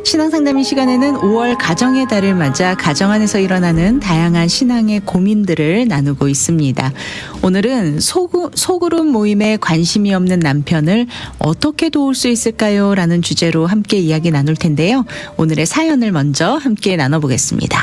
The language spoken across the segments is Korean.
신앙상담 이 시간에는 5월 가정의 달을 맞아 가정 안에서 일어나는 다양한 신앙의 고민들을 나누고 있습니다. 오늘은 소그룹 모임에 관심이 없는 남편을 어떻게 도울 수 있을까요? 라는 주제로 함께 이야기 나눌 텐데요. 오늘의 사연을 먼저 함께 나눠보겠습니다.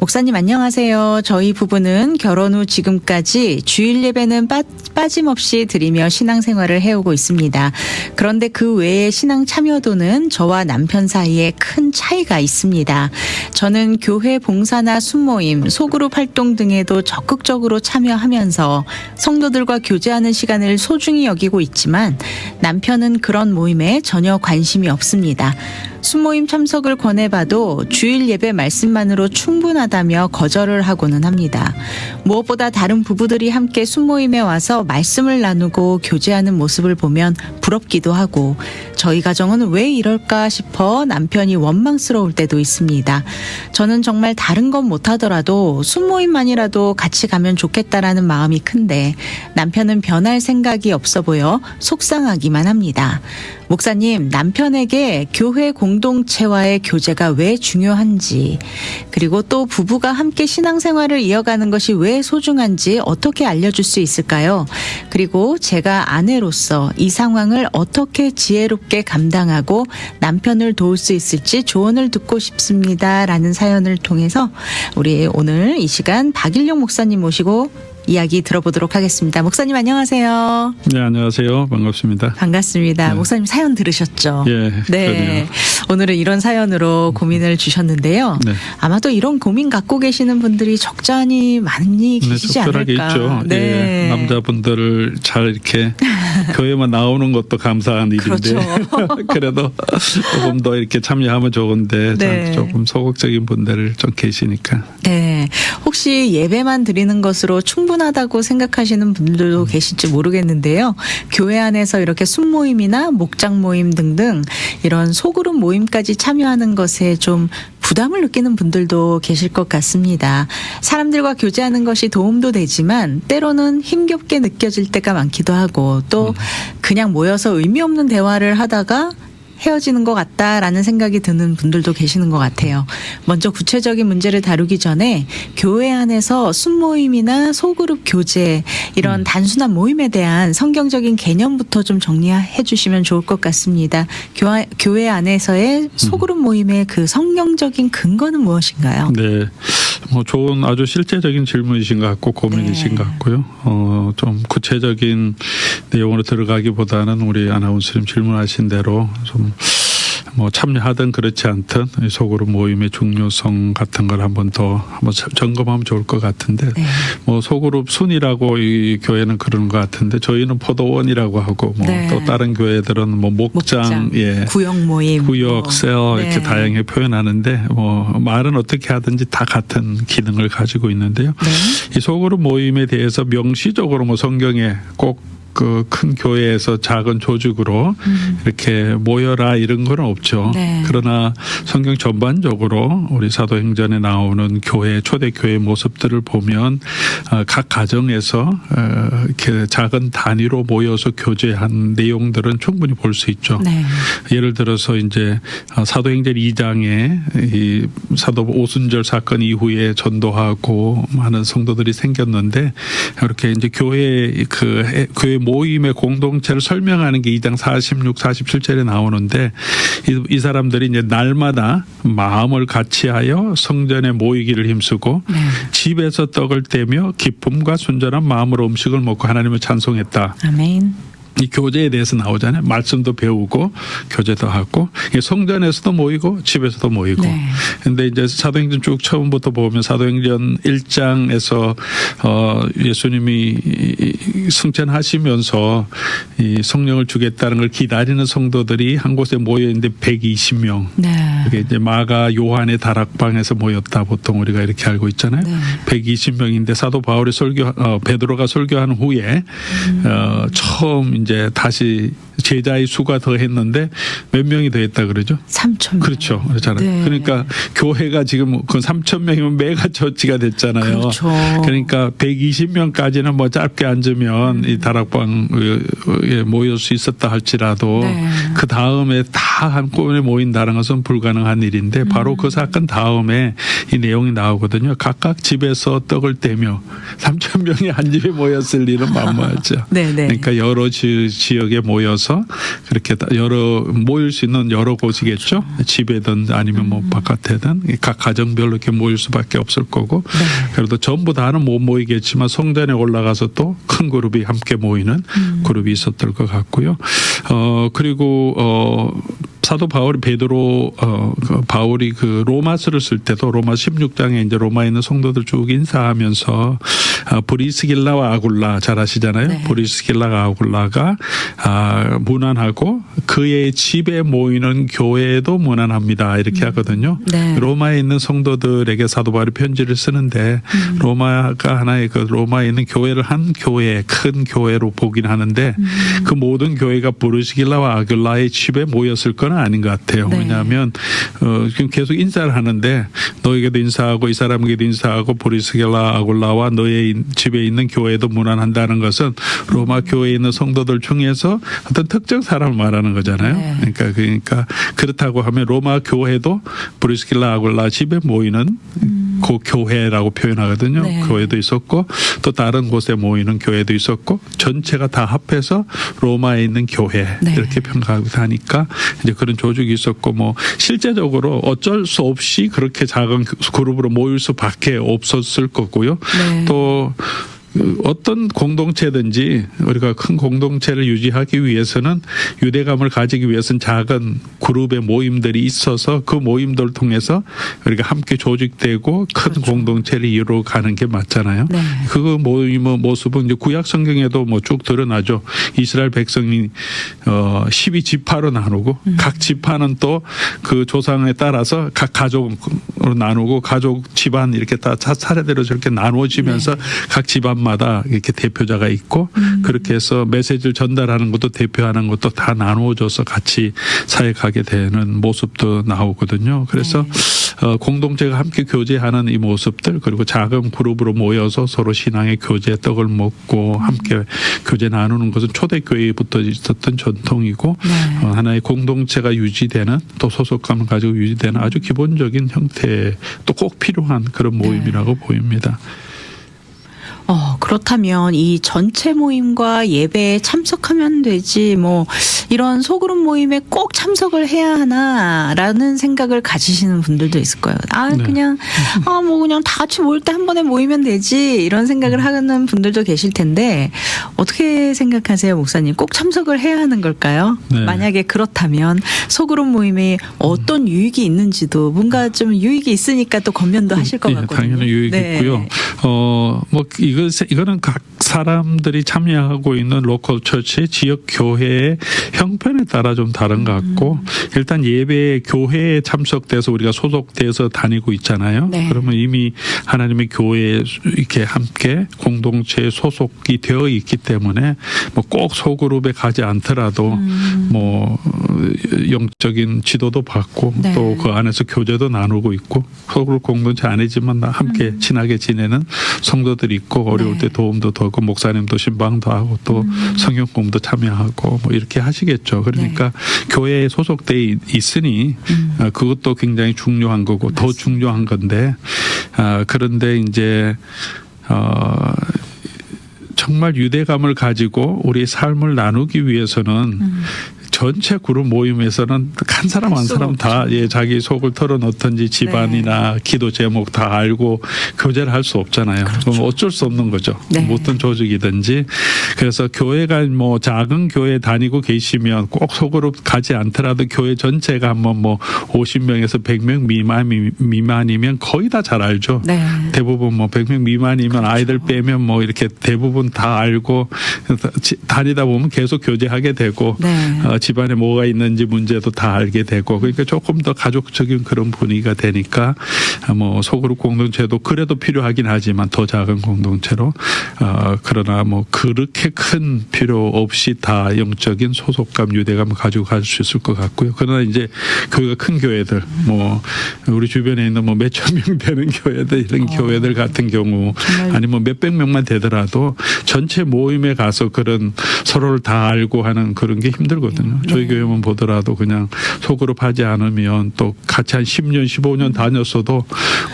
목사님 안녕하세요. 저희 부부는 결혼 후 지금까지 주일 예배는 빠짐없이 드리며 신앙생활을 해오고 있습니다. 그런데 그 외에 신앙 참여도는 저와 남편 사이에 큰 차이가 있습니다. 저는 교회 봉사나 순모임, 소그룹 활동 등에도 적극적으로 참여하면서 성도들과 교제하는 시간을 소중히 여기고 있지만 남편은 그런 모임에 전혀 관심이 없습니다. 순모임 참석을 권해봐도 주일 예배 말씀만으로 충분하다며 거절을 하고는 합니다. 무엇보다 다른 부부들이 함께 순모임에 와서 말씀을 나누고 교제하는 모습을 보면 부럽기도 하고 저희 가정은 왜 이럴까 싶어 남편이 원망스러울 때도 있습니다. 저는 정말 다른 건 못하더라도 순모임만이라도 같이 가면 좋겠다라는 마음이 큰데 남편은 변할 생각이 없어 보여 속상하기만 합니다. 목사님, 남편에게 교회 공동체와의 교제가 왜 중요한지, 그리고 또 부부가 함께 신앙생활을 이어가는 것이 왜 소중한지 어떻게 알려줄 수 있을까요? 그리고 제가 아내로서 이 상황을 어떻게 지혜롭게 감당하고 남편을 도울 수 있을지 조언을 듣고 싶습니다. 라는 사연을 통해서 우리 오늘 이 시간 박일용 목사님 모시고 이야기 들어보도록 하겠습니다. 목사님 안녕하세요. 네, 안녕하세요. 반갑습니다. 반갑습니다. 네. 목사님 사연 들으셨죠? 예, 네. 그러네요. 오늘은 이런 사연으로 고민을 주셨는데요. 네. 아마도 이런 고민 갖고 계시는 분들이 적잖이 많이 계시지 적절하게 않을까. 있죠. 네. 예, 남자분들을 잘 이렇게 교회만 나오는 것도 감사한 일인데 그렇죠. 그래도 조금 더 이렇게 참여하면 좋은데 네. 조금 소극적인 분들 좀 계시니까. 네. 혹시 예배만 드리는 것으로 충분하다고 생각하시는 분들도 계실지 모르겠는데요. 교회 안에서 이렇게 순모임이나 목장 모임 등등 이런 소그룹 모임까지 참여하는 것에 좀 부담을 느끼는 분들도 계실 것 같습니다. 사람들과 교제하는 것이 도움도 되지만 때로는 힘겹게 느껴질 때가 많기도 하고 또 그냥 모여서 의미 없는 대화를 하다가 헤어지는 것 같다라는 생각이 드는 분들도 계시는 것 같아요. 먼저 구체적인 문제를 다루기 전에 교회 안에서 순모임이나 소그룹 교제 이런 단순한 모임에 대한 성경적인 개념부터 좀 정리해 주시면 좋을 것 같습니다. 교회 안에서의 소그룹 모임의 그 성경적인 근거는 무엇인가요? 네. 뭐 좋은 아주 실제적인 질문이신 것 같고 고민이신 것 같고요. 좀 구체적인 내용으로 들어가기보다는 우리 아나운서님 질문하신 대로 좀 뭐 참여하든 그렇지 않든 소그룹 모임의 중요성 같은 걸 한번 점검하면 좋을 것 같은데 네. 뭐 소그룹 순이라고 이 교회는 그러는 것 같은데 저희는 포도원이라고 하고 뭐 네. 또 다른 교회들은 뭐 목장, 예, 구역 모임, 구역, 셀 네. 이렇게 다양하게 표현하는데 뭐 말은 어떻게 하든지 다 같은 기능을 가지고 있는데요. 네. 이 소그룹 모임에 대해서 명시적으로 뭐 성경에 꼭 그 큰 교회에서 작은 조직으로 이렇게 모여라 이런 건 없죠. 네. 그러나 성경 전반적으로 우리 사도행전에 나오는 교회 초대교회 모습들을 보면 각 가정에서 이렇게 작은 단위로 모여서 교제한 내용들은 충분히 볼 수 있죠. 네. 예를 들어서 이제 사도행전 2장에 이 사도 오순절 사건 이후에 전도하고 하는 성도들이 생겼는데 이렇게 이제 교회 모임의 공동체를 설명하는 게 2장 46, 47절에 나오는데 이 사람들이 이제 날마다 마음을 같이하여 성전에 모이기를 힘쓰고 네. 집에서 떡을 떼며 기쁨과 순전한 마음으로 음식을 먹고 하나님을 찬송했다. 아멘. 이 교제에 대해서 나오잖아요. 말씀도 배우고 교제도 하고 성전에서도 모이고 집에서도 모이고. 그런데 이제 사도행전 쭉 처음부터 보면 사도행전 1장에서 예수님이 승천하시면서 이 성령을 주겠다는 걸 기다리는 성도들이 한 곳에 모여 있는데 120명. 네. 그게 이제 마가 요한의 다락방에서 모였다 보통 우리가 이렇게 알고 있잖아요. 네. 120명인데 사도 바울이 베드로가 설교한 후에 처음 이제 다시 제자의 수가 더했는데 몇 명이 더했다 그러죠? 3,000명. 그렇죠. 그렇잖아요. 네. 그러니까 교회가 지금 그 3,000명이면 메가 처치가 됐잖아요. 그렇죠. 그러니까 120명까지는 뭐 짧게 앉으면 이 다락방에 모일 수 있었다 할지라도 네. 그 다음에 다 한꺼번에 모인다는 것은 불가능한 일인데 바로 그 사건 다음에 이 내용이 나오거든요. 각각 집에서 떡을 떼며 3,000명이 한 집에 모였을 일은 만무하죠. 네, 네. 그러니까 여러 지역에 모여서 그렇게 모일 수 있는 여러 곳이겠죠. 집에든 아니면 뭐 바깥에든 각 가정별로 이렇게 모일 수밖에 없을 거고. 네. 그래도 전부 다는 못 모이겠지만 성전에 올라가서 또 큰 그룹이 함께 모이는 그룹이 있었을 것 같고요. 그리고 사도 바울이 그 로마서를 쓸 때도 로마 16장에 이제 로마에 있는 성도들 쭉 인사하면서 브리스길라와 아굴라 잘 아시잖아요. 네. 브리스길라와 아굴라가 무난하고 그의 집에 모이는 교회도 무난합니다. 이렇게 하거든요. 네. 로마에 있는 성도들에게 사도 바울이 편지를 쓰는데 로마가 하나의 그 로마에 있는 교회를 한 교회, 큰 교회로 보긴 하는데 그 모든 교회가 브리스길라와 아굴라의 집에 모였을 건 아닌 것 같아요. 네. 왜냐하면 지금 계속 인사를 하는데 너에게도 인사하고 이 사람에게도 인사하고 브리스길라 아굴라와 너의 집에 있는 교회도 무난한다는 것은 로마 교회에 있는 성도들 중에서 어떤 특정 사람을 말하는 거잖아요. 네. 그러니까 그렇다고 하면 로마 교회도 브리스길라 아굴라 집에 모이는 그 교회라고 표현하거든요. 네. 교회도 있었고 또 다른 곳에 모이는 교회도 있었고 전체가 다 합해서 로마에 있는 교회 네. 이렇게 평가하고 하니까 이제 그런 조직이 있었고 뭐 실제적으로 어쩔 수 없이 그렇게 작은 그룹으로 모일 수밖에 없었을 거고요. 네. 또 어떤 공동체든지 우리가 큰 공동체를 유지하기 위해서는 유대감을 가지기 위해서는 작은 그룹의 모임들이 있어서 그 모임들을 통해서 우리가 함께 조직되고 큰 그렇죠. 공동체를 이루어가는 게 맞잖아요. 네. 그 모임의 모습은 이제 구약 성경에도 뭐 쭉 드러나죠. 이스라엘 백성이 12지파로 나누고 각 지파는 또 그 조상에 따라서 각 가족으로 나누고 가족 집안 이렇게 다 차례대로 저렇게 나누어지면서 네. 각 집안마다 이렇게 대표자가 있고 그렇게 해서 메시지를 전달하는 것도 대표하는 것도 다 나누어져서 같이 사역하게 되는 모습도 나오거든요. 그래서 공동체가 함께 교제하는 이 모습들 그리고 작은 그룹으로 모여서 서로 신앙의 교제 떡을 먹고 함께 교제 나누는 것은 초대교회부터 있었던 전통이고 네. 하나의 공동체가 유지되는 또 소속감을 가지고 유지되는 아주 기본적인 형태 또 꼭 필요한 그런 모임이라고 보입니다. 그렇다면 이 전체 모임과 예배에 참석하면 되지 뭐 이런 소그룹 모임에 꼭 참석을 해야 하나라는 생각을 가지시는 분들도 있을 거예요. 네. 그냥 그냥 다 같이 모일 때 한 번에 모이면 되지 이런 생각을 하는 분들도 계실 텐데 어떻게 생각하세요, 목사님? 꼭 참석을 해야 하는 걸까요? 네. 만약에 그렇다면 소그룹 모임에 어떤 유익이 있는지도 뭔가 좀 유익이 있으니까 또 권면도 하실 것 같거든요. 당연히 유익이 네. 있고요. 뭐 이거는 각 사람들이 참여하고 있는 로컬 처치 지역 교회의 형편에 따라 좀 다른 것 같고 일단 예배 교회에 참석돼서 우리가 소속돼서 다니고 있잖아요. 네. 그러면 이미 하나님의 교회에 이렇게 함께 공동체에 소속이 되어 있기 때문에 뭐 꼭 소그룹에 가지 않더라도 뭐 영적인 지도도 받고 네. 또 그 안에서 교제도 나누고 있고 소그룹 공동체 아니지만 함께 친하게 지내는 성도들이 있고 어려울 네. 때 도움도 더 하고 목사님도 신방도 하고 또 성경 공부도 참여하고 뭐 이렇게 하시겠죠. 그러니까 교회에 소속돼 있으니 그것도 굉장히 중요한 거고 맞습니다. 더 중요한 건데 그런데 이제 정말 유대감을 가지고 우리의 삶을 나누기 위해서는 전체 그룹 모임에서는 한 사람 한 사람 다 자기 속을 털어놓든지 집안이나 기도 제목 다 알고 교제를 할 수 없잖아요. 그렇죠. 그럼 어쩔 수 없는 거죠. 네. 어떤 조직이든지. 그래서 교회가 뭐 작은 교회 다니고 계시면 꼭 소그룹 가지 않더라도 교회 전체가 한번 뭐 50명에서 100명 미만이면 거의 다 잘 알죠. 네. 대부분 뭐 100명 미만이면 아이들 빼면 뭐 이렇게 대부분 다 알고 다니다 보면 계속 교제하게 되고 네. 집안에 뭐가 있는지 문제도 다 알게 되고 그러니까 조금 더 가족적인 그런 분위기가 되니까 뭐 소그룹 공동체도 그래도 필요하긴 하지만 더 작은 공동체로 그러나 뭐 그렇게 큰 필요 없이 다 영적인 소속감 유대감을 가지고 갈 수 있을 것 같고요. 그러나 이제 교회가 큰 교회들 뭐 우리 주변에 있는 뭐 몇천 명 되는 교회들 이런 교회들 같은 경우 아니면 몇백 명만 되더라도 전체 모임에 가서 그런 서로를 다 알고 하는 그런 게 힘들거든요. 저희 교회만 보더라도 그냥 소그룹 하지 않으면 또 같이 한 10년 15년 다녔어도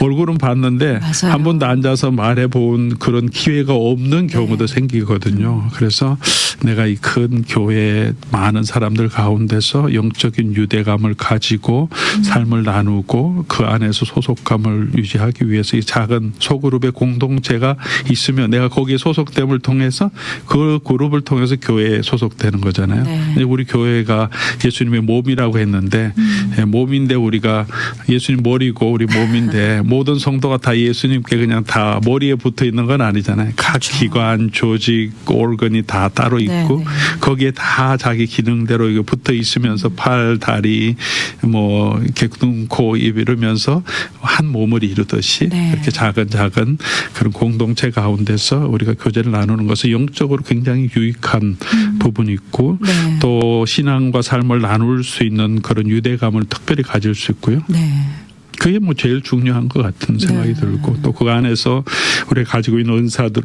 얼굴은 봤는데 맞아요. 한 번도 앉아서 말해본 그런 기회가 없는 경우도 생기거든요. 그래서 내가 이 큰 교회에 많은 사람들 가운데서 영적인 유대감을 가지고 삶을 나누고 그 안에서 소속감을 유지하기 위해서 이 작은 소그룹의 공동체가 있으면 내가 거기에 소속됨을 통해서 그 그룹을 통해서 교회에 소속되는 거잖아요. 네. 우리 교회가 예수님의 몸이라고 했는데 몸인데 우리가 예수님 머리고 우리 몸인데 모든 성도가 다 예수님께 그냥 다 머리에 붙어 있는 건 아니잖아요. 각 기관, 조직, 오르건이 다 따로 있고 네. 거기에 다 자기 기능대로 이거 붙어 있으면서 팔, 다리, 뭐 이렇게 눈, 코, 입 이러면서 한 몸을 이루듯이 네. 이렇게 작은 그런 공동체 가운데서 우리가 교제를 나누는 것은 영적으로 굉장히 유익한 부분이 있고 네. 또 신앙과 삶을 나눌 수 있는 그런 유대감을 특별히 가질 수 있고요. 네. 그게 뭐 제일 중요한 것 같은 생각이 들고 또 그 안에서 우리가 가지고 있는 은사들을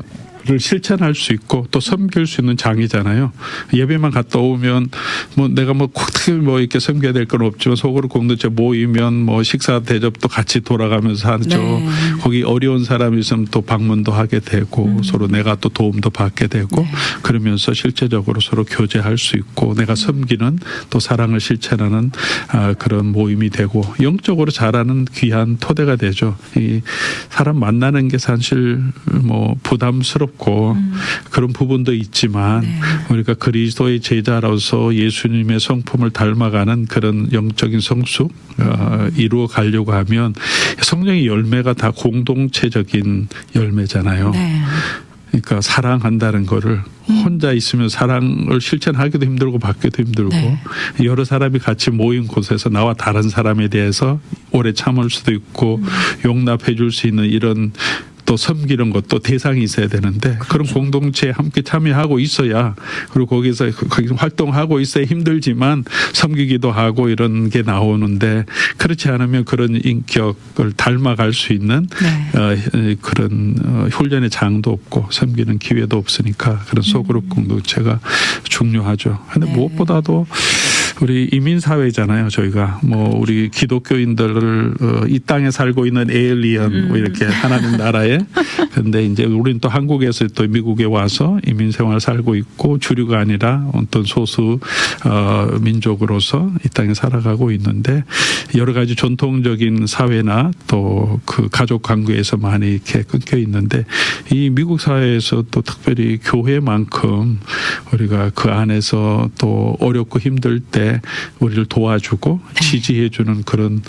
실천할 수 있고 또 섬길 수 있는 장이잖아요. 예배만 갔다 오면 뭐 내가 뭐 특히 뭐 이렇게 섬겨야 될 건 없지만 속으로 공동체 모이면 뭐 식사 대접도 같이 돌아가면서 하죠. 네. 거기 어려운 사람이 있으면 또 방문도 하게 되고 서로 내가 또 도움도 받게 되고 그러면서 실제적으로 서로 교제할 수 있고 내가 섬기는 또 사랑을 실천하는 그런 모임이 되고 영적으로 자라는 귀한 토대가 되죠. 이 사람 만나는 게 사실 뭐 부담스럽고 그런 부분도 있지만 우리가 그리스도의 제자로서 예수님의 성품을 닮아가는 그런 영적인 성숙 이루어 가려고 하면 성령의 열매가 다 공동체적인 열매잖아요. 네. 그러니까 사랑한다는 거를 혼자 있으면 사랑을 실천하기도 힘들고 받기도 힘들고 네. 여러 사람이 같이 모인 곳에서 나와 다른 사람에 대해서 오래 참을 수도 있고 용납해 줄 수 있는 이런 또 섬기는 것도 대상이 있어야 되는데 그런 공동체에 함께 참여하고 있어야 그리고 거기서 활동하고 있어야 힘들지만 섬기기도 하고 이런 게 나오는데 그렇지 않으면 그런 인격을 닮아갈 수 있는 그런 훈련의 장도 없고 섬기는 기회도 없으니까 그런 소그룹 공동체가 중요하죠. 그런데 무엇보다도 우리 이민사회잖아요. 저희가 뭐 우리 기독교인들을 이 땅에 살고 있는 에일리언 뭐 이렇게 하나님 나라에 근데 이제 우리는 또 한국에서 또 미국에 와서 이민생활 살고 있고 주류가 아니라 어떤 소수 민족으로서 이 땅에 살아가고 있는데 여러 가지 전통적인 사회나 또 그 가족 관계에서 많이 이렇게 끊겨 있는데 이 미국 사회에서 또 특별히 교회만큼 우리가 그 안에서 또 어렵고 힘들 때 우리를 도와주고 지지해주는 그런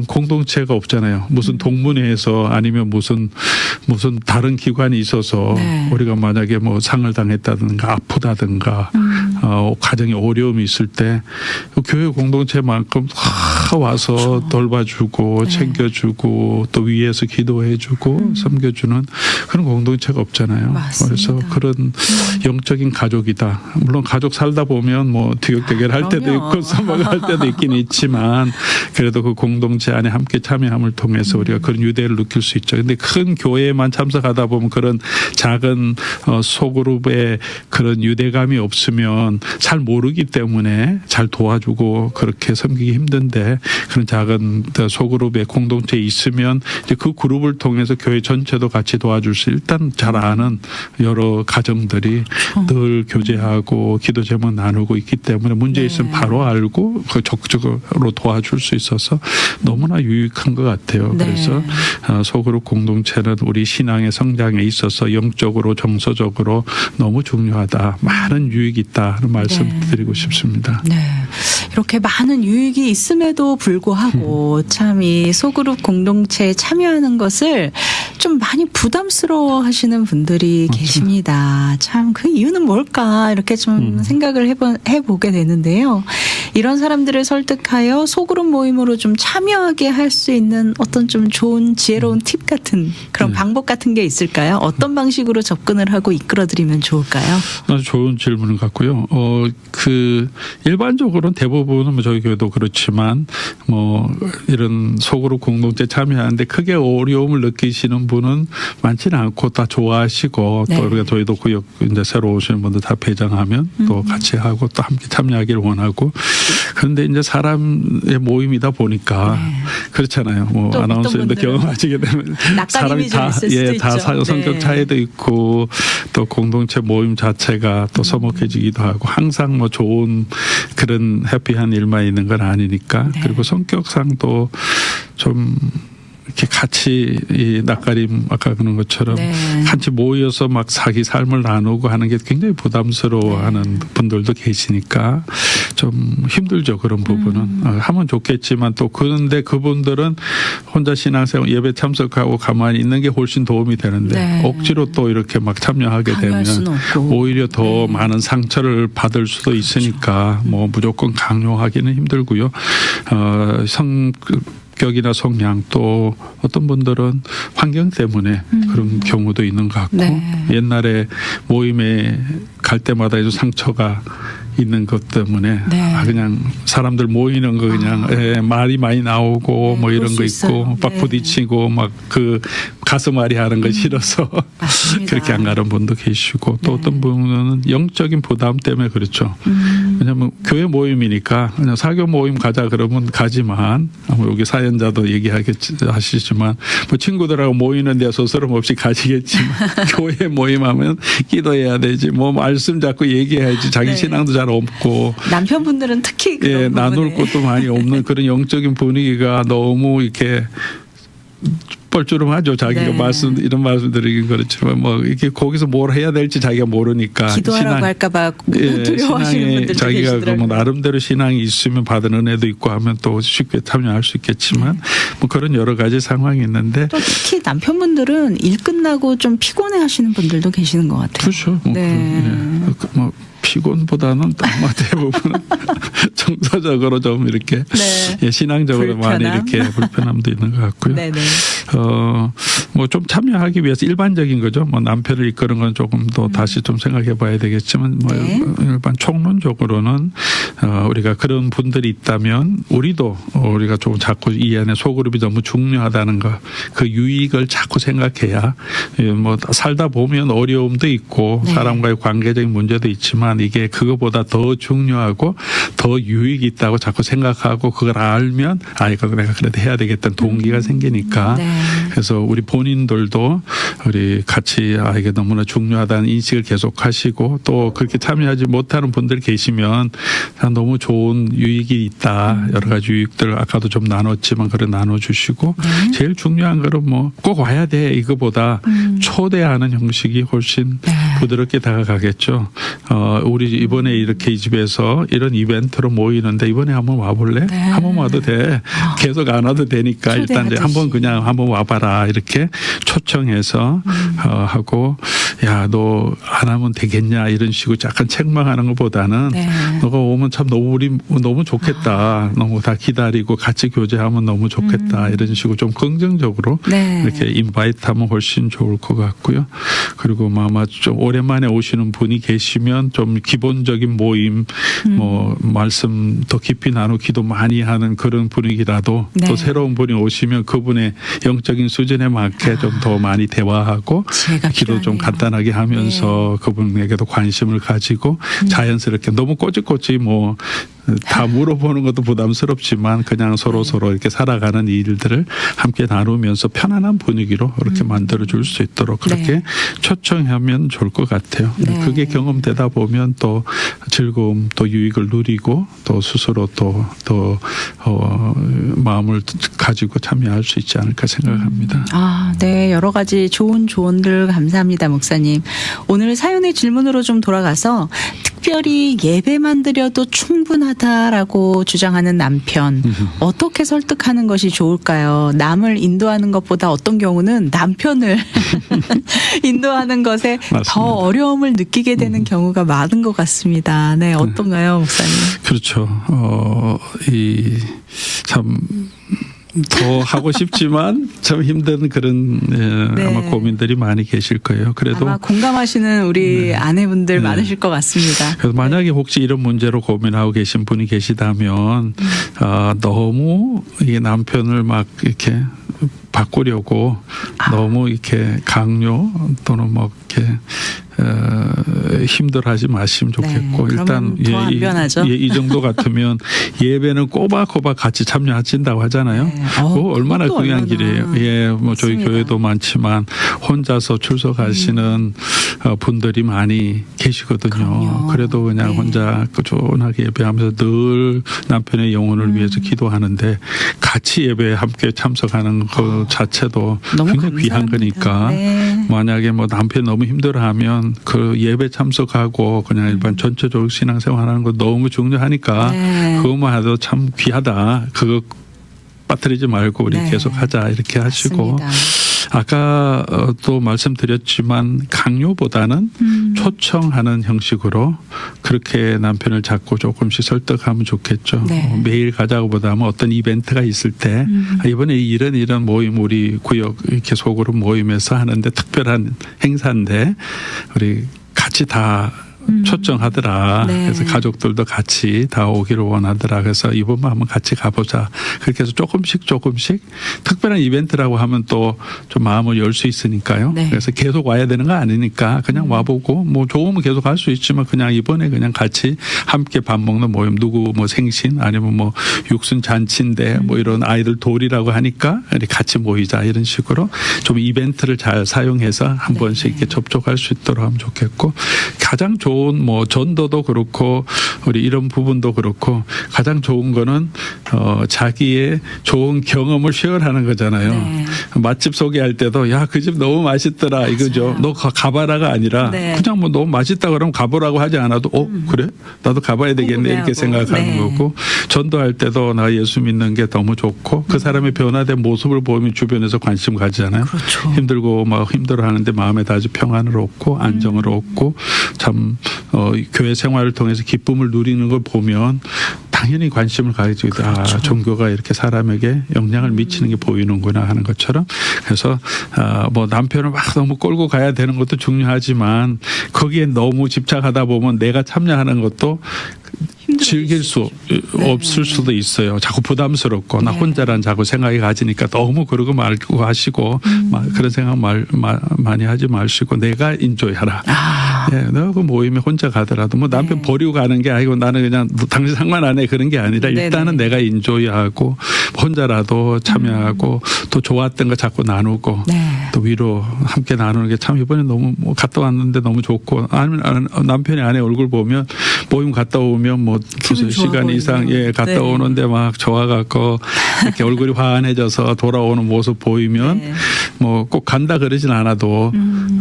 공동체가 없잖아요. 무슨 동문회에서 아니면 무슨 다른 기관이 있어서 우리가 만약에 뭐 상을 당했다든가 아프다든가 가정에 어려움이 있을 때 교회 공동체만큼 와서 돌봐주고 챙겨주고 또 위에서 기도해주고 섬겨주는 그런 공동체가 없잖아요. 맞습니다. 그래서 그런 영적인 가족이다. 물론 가족 살다 보면 뭐 티격태격 할 때도 있고 써먹을 때도 있긴 있지만 그래도 그 공동체 안에 함께 참여함을 통해서 우리가 그런 유대를 느낄 수 있죠. 근데 큰 교회에만 참석하다 보면 그런 작은 소그룹의 그런 유대감이 없으면 잘 모르기 때문에 잘 도와주고 그렇게 섬기기 힘든데 그런 작은 소그룹의 공동체에 있으면 이제 그 그룹을 통해서 교회 전체도 같이 도와줄 수 일단 잘 아는 여러 가정들이 늘 교제하고 기도 제목 나누고 있기 때문에 문제 있으면 바로 알고 그 적극적으로 도와줄 수 있어서 너무나 유익한 것 같아요. 그래서 소그룹 공동체는 우리 신앙의 성장에 있어서 영적으로 정서적으로 너무 중요하다. 많은 유익이 있다. 하는 말씀 네. 드리고 싶습니다. 네. 이렇게 많은 유익이 있음에도 불구하고 참 이 소그룹 공동체에 참여하는 것을 좀 많이 부담스러워 하시는 분들이 맞죠. 계십니다. 참 그 이유는 뭘까 이렇게 좀 생각을 해보게 되는데요. 이런 사람들을 설득하여 소그룹 모임으로 좀 참여하게 할 수 있는 어떤 좀 좋은 지혜로운 팁 같은 그런 방법 같은 게 있을까요? 어떤 방식으로 접근을 하고 이끌어드리면 좋을까요? 아주 좋은 질문을 갖고요. 일반적으로는 대부분은 뭐 저희 교회도 그렇지만 뭐 이런 소그룹 공동체 참여하는데 크게 어려움을 느끼시는 분은 많지는 않고 다 좋아하시고 네. 또 우리가 저희도 구역 이제 새로 오시는 분들 다 배정하면 또 같이 하고 또 함께 참여하기를 원하고 그런데 이제 사람의 모임이다 보니까 그렇잖아요. 뭐 또 아나운서님도 어떤 분들은 경험하시게 되면 낯가림이 좀 있을 수도 다 있죠. 성격 네. 차이도 있고 또 공동체 모임 자체가 또 서먹해지기도 하고 항상 뭐 좋은 그런 해피한 일만 있는 건 아니니까 네. 그리고 성격상도 좀 이렇게 같이 이 낯가림 아까 그런 것처럼 네. 같이 모여서 막 자기 삶을 나누고 하는 게 굉장히 부담스러워하는 분들도 계시니까 좀 힘들죠 그런 부분은 하면 좋겠지만 또 그런데 그분들은 혼자 신앙생활 예배 참석하고 가만히 있는 게 훨씬 도움이 되는데 네. 억지로 또 이렇게 막 참여하게 강요할 되면 수는 없고. 오히려 더 많은 상처를 받을 수도 있으니까 뭐 무조건 강요하기는 힘들고요. 성격이나 성향 또 어떤 분들은 환경 때문에 그런 경우도 있는 것 같고 네. 옛날에 모임에 갈 때마다 좀 상처가 있는 것 때문에 네. 그냥 사람들 모이는 거 그냥 말이 많이 나오고 네, 뭐 이런 그럴 거 수 있고 있어요. 막 네. 부딪히고 막 그 가슴앓이 하는 거 싫어서 맞습니다. 그렇게 안 가는 분도 계시고 또 네. 어떤 분은 영적인 부담 때문에 그렇죠. 왜냐하면 교회 모임이니까 그냥 사교 모임 가자 그러면 가지만 여기 사연자도 얘기하시지만 뭐 친구들하고 모이는데 스스럼 없이 가시겠지만 교회 모임하면 기도해야 되지 뭐 말씀 자꾸 얘기해야지 자기 네. 신앙도 잘 없고 남편분들은 특히 그런 나눌 부분에. 것도 많이 없는 그런 영적인 분위기가 너무 이렇게 뻘쭘하죠. 자기가 네. 이런 말씀 드리긴 그렇지만 뭐 이렇게 거기서 뭘 해야 될지 자기가 모르니까 기도하라고 할까봐 두려워하시는 신앙에 분들도 자기가 계시더라고요. 뭐 나름대로 신앙이 있으면 받은 은혜도 있고 하면 또 쉽게 참여할 수 있겠지만 뭐 그런 여러 가지 상황이 있는데 또 특히 남편분들은 일 끝나고 좀 피곤해하시는 분들도 계시는 것 같아요. 그렇죠. 뭐 네. 뭐 피곤보다는 아마 대부분 정서적으로 좀 이렇게 네. 신앙적으로 많이 불편함. 이렇게 불편함도 있는 것 같고요. 네네. 뭐 좀 참여하기 위해서 일반적인 거죠. 뭐 남편을 이끄는 건 조금 더 다시 좀 생각해 봐야 되겠지만 뭐 네. 일반 총론적으로는 우리가 그런 분들이 있다면 우리도 우리가 좀 자꾸 이 안에 소그룹이 너무 중요하다는 거 그 유익을 자꾸 생각해야 뭐 살다 보면 어려움도 있고 네. 사람과의 관계적인 문제도 있지만 이게 그거보다 더 중요하고 더 유익이 있다고 자꾸 생각하고 그걸 알면 이거 내가 그래도 해야 되겠다는 동기가 생기니까 네. 그래서 우리 본인들도 우리 같이 이게 너무나 중요하다는 인식을 계속 하시고 또 그렇게 참여하지 못하는 분들 계시면 너무 좋은 유익이 있다. 여러 가지 유익들 아까도 좀 나눴지만 그래 나눠주시고 제일 중요한 거는 뭐 꼭 와야 돼 이거보다 초대하는 형식이 훨씬 네. 부드럽게 다가가겠죠. 우리 이번에 이렇게 이 집에서 이런 이벤트로 모이는데 이번에 한번 와볼래? 네. 한번 와도 돼. 계속 안 와도 되니까 일단 이제 초대하듯이. 한번 그냥 한번 와봐라 이렇게 초청해서 하고 야 너 안 하면 되겠냐 이런 식으로 약간 책망하는 것보다는 네. 너가 오면 참 너무 좋겠다. 너무 다 기다리고 같이 교제하면 너무 좋겠다. 이런 식으로 좀 긍정적으로 네. 이렇게 인바이트하면 훨씬 좋을 것 같고요. 그리고 아마 좀 오랜만에 오시는 분이 계시면 좀 기본적인 모임, 뭐 말씀 더 깊이 나누기도 많이 하는 그런 분위기라도 네. 또 새로운 분이 오시면 그분의 영적인 수준에 맞게 좀 더 많이 대화하고 지혜가 기도 좀 필요하네요. 간단하게 하면서 그분에게도 관심을 가지고 자연스럽게 너무 꼬치꼬치 뭐 다 물어보는 것도 부담스럽지만 그냥 서로 이렇게 살아가는 일들을 함께 나누면서 편안한 분위기로 이렇게 만들어줄 수 있도록 그렇게 네. 초청하면 좋을 것 같아요. 네. 그게 경험되다 보면 또 즐거움 또 유익을 누리고 또 스스로 또 마음을 가지고 참여할 수 있지 않을까 생각합니다. 네. 여러 가지 좋은 조언들 감사합니다, 목사님. 오늘 사연의 질문으로 좀 돌아가서 특별히 예배만 드려도 충분하다라고 주장하는 남편 어떻게 설득하는 것이 좋을까요? 남을 인도하는 것보다 어떤 경우는 남편을 인도하는 것에 맞습니다. 더 어려움을 느끼게 되는 경우가 많은 것 같습니다. 네, 어떤가요, 목사님? 그렇죠. 참 더 하고 싶지만 참 힘든 그런 네. 아마 고민들이 많이 계실 거예요. 그래도 아마 공감하시는 우리 아내분들 네. 많으실 것 같습니다. 그래서 만약에 혹시 이런 문제로 고민하고 계신 분이 계시다면 너무 이게 남편을 막 이렇게 바꾸려고 너무 이렇게 강요 또는 뭐 이렇게 힘들어하지 마시면 좋겠고 네, 일단 더 안 변하죠. 이 정도 같으면 예배는 꼬박꼬박 같이 참여하신다고 하잖아요. 네. 그거 얼마나 그것도 귀한 얼마나 길이에요. 예, 뭐 저희 맞습니다. 교회도 많지만 혼자서 출석하시는 분들이 많이 계시거든요. 그럼요. 그래도 그냥 네. 혼자 꾸준하게 예배하면서 늘 남편의 영혼을 위해서 기도하는데 같이 예배에 함께 참석하는 그 자체도 너무 굉장히 귀한 감사합니다. 거니까 네. 만약에 뭐 남편 너무 힘들어하면 그 예배 참석하고 그냥 일반 전체적으로 신앙생활하는 거 너무 중요하니까 네. 그것만 해도 참 귀하다. 그거 빠뜨리지 말고 우리 네. 계속 하자 이렇게 하시고 맞습니다. 아까 또 말씀드렸지만 강요보다는 초청하는 형식으로 그렇게 남편을 자꾸 조금씩 설득하면 좋겠죠. 네. 매일 가자고 보다는 어떤 이벤트가 있을 때 이번에 이런 모임 우리 구역 이렇게 소그룹 모임에서 하는데 특별한 행사인데 우리 같이 다 초청하더라. 네. 그래서 가족들도 같이 다 오기를 원하더라. 그래서 이번만 한번 같이 가보자. 그렇게 해서 조금씩 특별한 이벤트라고 하면 또 좀 마음을 열 수 있으니까요. 네. 그래서 계속 와야 되는 거 아니니까 그냥 와보고 뭐 좋으면 계속 할 수 있지만 그냥 이번에 그냥 같이 함께 밥 먹는 모임 누구 뭐 생신 아니면 뭐 육순 잔치인데 뭐 이런 아이들 돌이라고 하니까 이렇게 같이 모이자 이런 식으로 좀 이벤트를 잘 사용해서 한 네. 번씩 이렇게 접촉할 수 있도록 하면 좋겠고 가장 좋은 뭐 전도도 그렇고 우리 이런 부분도 그렇고 가장 좋은 거는 자기의 좋은 경험을 쉐어하는 거잖아요. 네. 맛집 소개할 때도 야 그 집 너무 맛있더라 이거죠. 너 가봐라가 아니라 네. 그냥 뭐 너무 맛있다 그러면 가보라고 하지 않아도 그래 나도 가봐야 되겠네 이렇게 궁금해하고. 생각하는 네. 거고 전도할 때도 나 예수 믿는 게 너무 좋고 그 사람의 변화된 모습을 보면 주변에서 관심 가지잖아요. 그렇죠. 힘들고 막 힘들어하는데 마음에 아주 평안을 얻고 안정을 얻고 참 교회 생활을 통해서 기쁨을 누리는 걸 보면 당연히 관심을 가지고 그렇죠. 종교가 이렇게 사람에게 영향을 미치는 게 보이는구나 하는 것처럼 그래서 뭐 남편을 막 너무 끌고 가야 되는 것도 중요하지만 거기에 너무 집착하다 보면 내가 참여하는 것도 즐길 수 없을 수도 있어요. 자꾸 부담스럽고 나 네. 혼자란 자꾸 생각이 가지니까 너무 그러고 말고 하시고 그런 생각 많이 하지 마시고 내가 인조해라. 예, 너 그 모임에 혼자 가더라도 뭐 남편 네. 버리고 가는 게 아니고 나는 그냥 당신 상관 안 해 그런 게 아니라 네네. 일단은 내가 인조이하고 혼자라도 참여하고 또 좋았던 거 자꾸 나누고 네. 또 위로 함께 나누는 게 참 이번에 너무 뭐 갔다 왔는데 너무 좋고 아니면 남편이 아내 얼굴 보면 모임 갔다 오면 뭐 두세 시간 보이네요. 이상 갔다 네. 오는데 막 좋아갖고 이렇게 얼굴이 환해져서 돌아오는 모습 보이면 네. 뭐 꼭 간다 그러진 않아도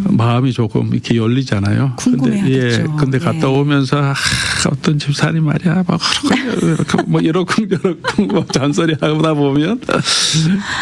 마음이 조금 이렇게 열리잖아요. 궁금해하겠죠. 근데 갔다 예. 오면서 어떤 집사님 말이야 막 이렇게 뭐 이러쿵저러쿵 뭐 잔소리 하다 보면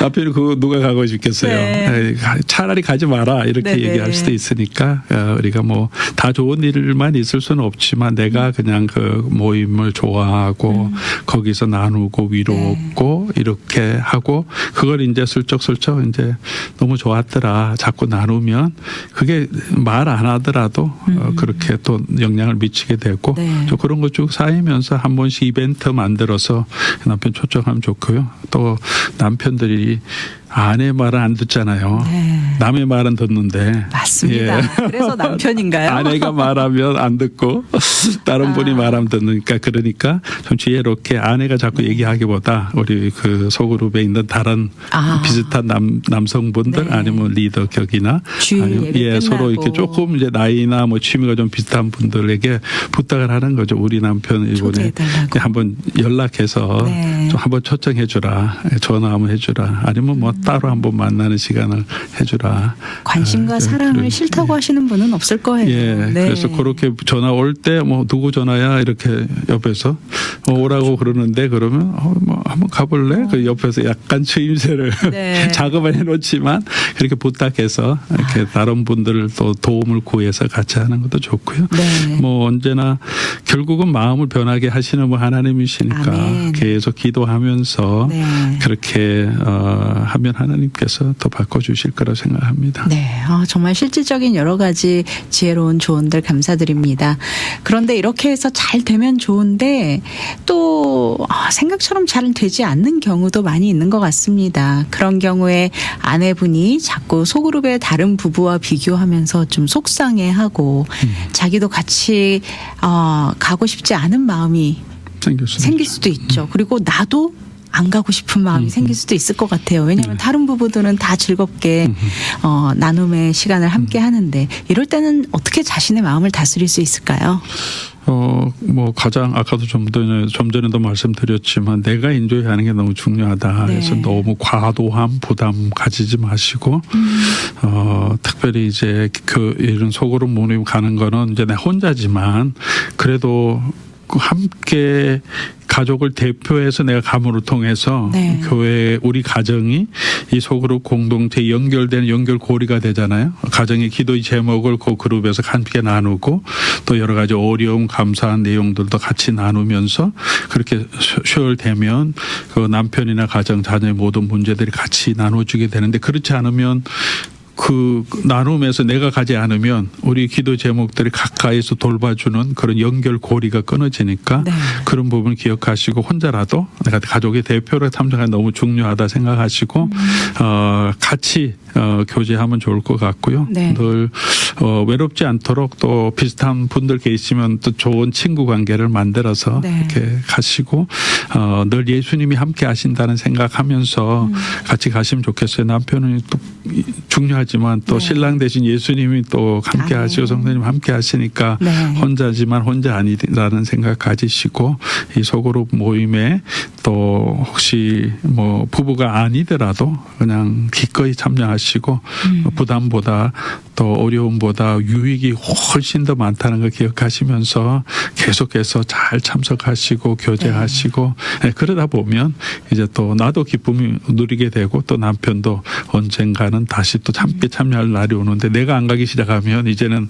남편이 그거 누가 가고 싶겠어요. 네. 차라리 가지 마라 이렇게 네네. 얘기할 수도 있으니까 우리가 뭐 다 좋은 일만 있을 수는 없지만 내가 그냥 그 모임을 좋아하고 거기서 나누고 위로받고 이렇게 하고 그걸 이제 슬쩍슬쩍 이제 너무 좋았더라 자꾸 나누면 그게 말 안 하더라도 그렇게 또 영향을 미치게 되고 네. 또 그런 거 쭉 쌓이면서 한 번씩 이벤트 만들어서 남편 초청하면 좋고요. 또 남편들이 아내 말은 안 듣잖아요. 네. 남의 말은 듣는데. 맞습니다. 예. 그래서 남편인가요? 아내가 말하면 안 듣고 다른 분이 말하면 듣으니까 그러니까 좀 지혜롭게 아내가 자꾸 얘기하기보다 우리 그 소그룹에 있는 다른 비슷한 남성분들 네. 아니면 리더 격이나 주일 아니면 예배 서로 끝나고. 이렇게 조금 이제 나이나 뭐 취미가 좀 비슷한 분들에게 부탁을 하는 거죠. 우리 남편 이번에 초대해달라고. 한번 연락해서 네. 좀 한번 초청해 주라. 전화 한번 해 주라. 아니면 뭐 따로 한번 만나는 시간을 해주라. 관심과 사랑을 그런, 싫다고 하시는 분은 없을 거예요. 예, 네. 그래서 그렇게 전화 올 때 뭐 누구 전화야 이렇게 옆에서 오라고 그러는데 그러면 뭐 한번 가볼래? 그 옆에서 약간 추임새를 네. 작업을 해놓지만 그렇게 부탁해서 이렇게 다른 분들을 또 도움을 구해서 같이 하는 것도 좋고요. 네. 뭐 언제나 결국은 마음을 변하게 하시는 분 하나님이시니까 아멘. 계속 기도하면서 네. 그렇게 하면 하나님께서 더 바꿔주실 거라고 생각합니다. 네, 정말 실질적인 여러 가지 지혜로운 조언들 감사드립니다. 그런데 이렇게 해서 잘 되면 좋은데 또 생각처럼 잘 되지 않는 경우도 많이 있는 것 같습니다. 그런 경우에 아내분이 자꾸 소그룹의 다른 부부와 비교하면서 좀 속상해하고 자기도 같이 가고 싶지 않은 마음이 생길 수도 있죠. 그리고 나도 안 가고 싶은 마음이 생길 수도 있을 것 같아요. 왜냐하면 다른 부부들은 다 즐겁게 나눔의 시간을 함께 하는데 이럴 때는 어떻게 자신의 마음을 다스릴 수 있을까요? 뭐 가장 아까도 좀 전에도 말씀드렸지만 내가 인조해하는 게 너무 중요하다. 네. 그래서 너무 과도한 부담 가지지 마시고 특별히 이제 이런 소그룹 모임 가는 거는 이제 내 혼자지만 그래도 함께 가족을 대표해서 내가 가문을 통해서 네. 교회 우리 가정이 이 소그룹 공동체에 연결되는 연결고리가 되잖아요. 가정의 기도의 제목을 그 그룹에서 함께 나누고 또 여러 가지 어려움 감사한 내용들도 같이 나누면서 그렇게 수혈되면 그 남편이나 가정 자녀의 모든 문제들이 같이 나눠주게 되는데 그렇지 않으면 그 나눔에서 내가 가지 않으면 우리 기도 제목들이 가까이서 돌봐주는 그런 연결고리가 끊어지니까 네. 그런 부분 기억하시고 혼자라도 내가 가족의 대표로 참석하는 너무 중요하다 생각하시고 같이 교제하면 좋을 것 같고요. 네. 늘 외롭지 않도록 또 비슷한 분들 계시면 또 좋은 친구 관계를 만들어서 네. 이렇게 가시고 늘 예수님이 함께 하신다는 생각하면서 같이 가시면 좋겠어요. 남편은 또 중요하지만 또 네. 신랑 대신 예수님이 또 함께 아멘. 하시고 성도님 함께 하시니까 네. 혼자지만 혼자 아니라는 생각 가지시고 이 소그룹 모임에 또 혹시 뭐 부부가 아니더라도 그냥 기꺼이 참여하시고 부담보다 또 어려움보다 유익이 훨씬 더 많다는 걸 기억하시면서 계속해서 잘 참석하시고 교제하시고 네, 그러다 보면 이제 또 나도 기쁨이 누리게 되고 또 남편도 언젠가는 다시 또 함께 참여할 날이 오는데 내가 안 가기 시작하면 이제는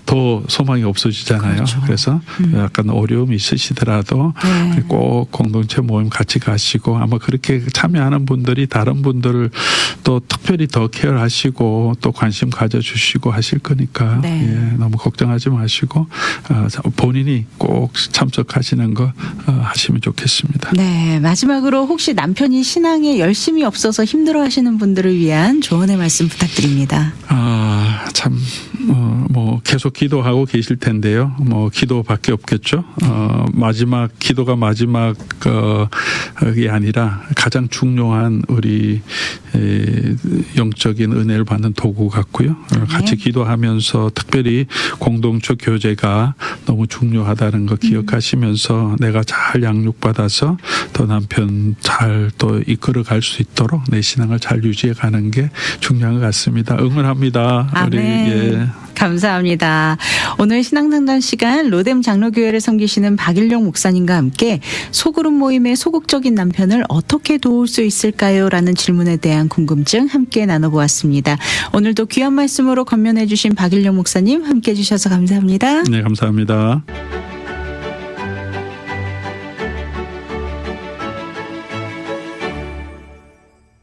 더 소망이 없어지잖아요. 그렇죠. 그래서 약간 어려움이 있으시더라도 네. 꼭 공동체 모임 같이 가시고 아마 그렇게 참여하는 분들이 다른 분들을 또 특별히 더 케어하시고 또 관심 가져주시고 하실 거니까 네. 예, 너무 걱정하지 마시고 본인이 꼭 참석하시는 거 하시면 좋겠습니다. 네, 마지막으로 혹시 남편이 신앙에 열심히 없어서 힘들어하시는 분들을 위한 조언의 말씀 부탁드립니다. 참, 뭐, 계속 기도하고 계실 텐데요. 뭐, 기도밖에 없겠죠. 기도가 마지막이 아니라 가장 중요한 우리 영적인 은혜를 받는 도구 같고요. 같이 기도하면서 특별히 공동체 교제가 너무 중요하다는 거 기억하시면서 내가 잘 양육받아서 또 남편 잘 또 이끌어 갈 수 있도록 내 신앙을 잘 유지해 가는 게 중요한 것 같습니다. 응원합니다. 아멘. 감사합니다. 오늘 신앙상담 시간 로뎀 장로교회를 섬기시는 박일용 목사님과 함께 소그룹 모임의 소극적인 남편을 어떻게 도울 수 있을까요? 라는 질문에 대한 궁금증 함께 나눠보았습니다. 오늘도 귀한 말씀으로 건면해 주신 박일용 목사님 함께 해주셔서 감사합니다. 네, 감사합니다.